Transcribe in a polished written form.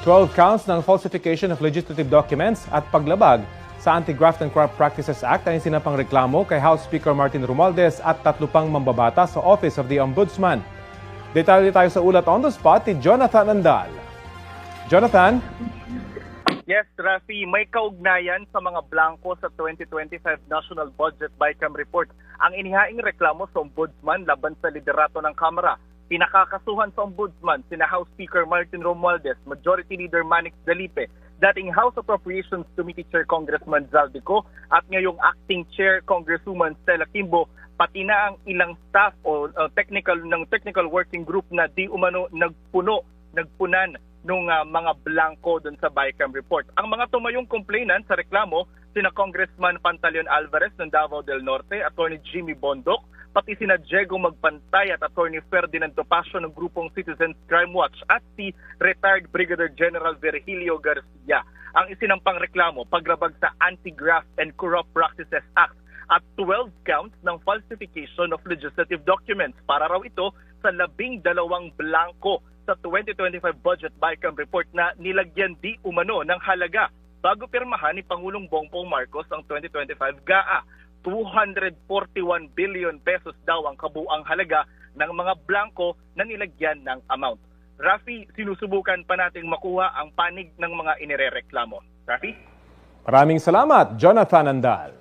12 counts ng falsification of legislative documents at paglabag sa Anti-Graft and Corrupt Practices Act ay sinapang reklamo kay House Speaker Martin Romualdez at 3 pang mambabata sa Office of the Ombudsman. Detalye tayo sa ulat on the spot ni Jonathan Andal. Jonathan? Yes, Rafi, may kaugnayan sa mga blanco sa 2025 National Budget BICAM Report. Ang inihaing reklamo sa Ombudsman laban sa liderato ng Kamara. Pinakakasuhan sa Ombudsman sina House Speaker Martin Romualdez, Majority Leader Manix Dalipe, dating House Appropriations Committee Chair Congressman Zaldico at ngayong Acting Chair Congresswoman Stella Quimbo, pati na ang ilang staff o technical working group na di umano nagpunan nung mga blanco doon sa BICAM report. Ang mga tumayong complainant sa reklamo, sina Congressman Pantaleon Alvarez ng Davao del Norte, Attorney Jimmy Bondoc, pati sina Diego Magpantay at Attorney Ferdinand Topacio ng grupong Citizens Crime Watch at si retired Brigadier General Virgilio Garcia. Ang isinampang reklamo, paglabag sa Anti-Graft and Corrupt Practices Act at 12 counts ng falsification of legislative documents. Para raw ito sa 12 blanco sa 2025 Budget BICAM Report na nilagyan di umano ng halaga bago pirmahan ni Pangulong Bongbong Marcos ang 2025 GAA. 241 billion pesos daw ang kabuang halaga ng mga blanco na nilagyan ng amount. Rafi, sinusubukan pa nating makuha ang panig ng mga inirereklamo. Rafi? Maraming salamat, Jonathan Andal.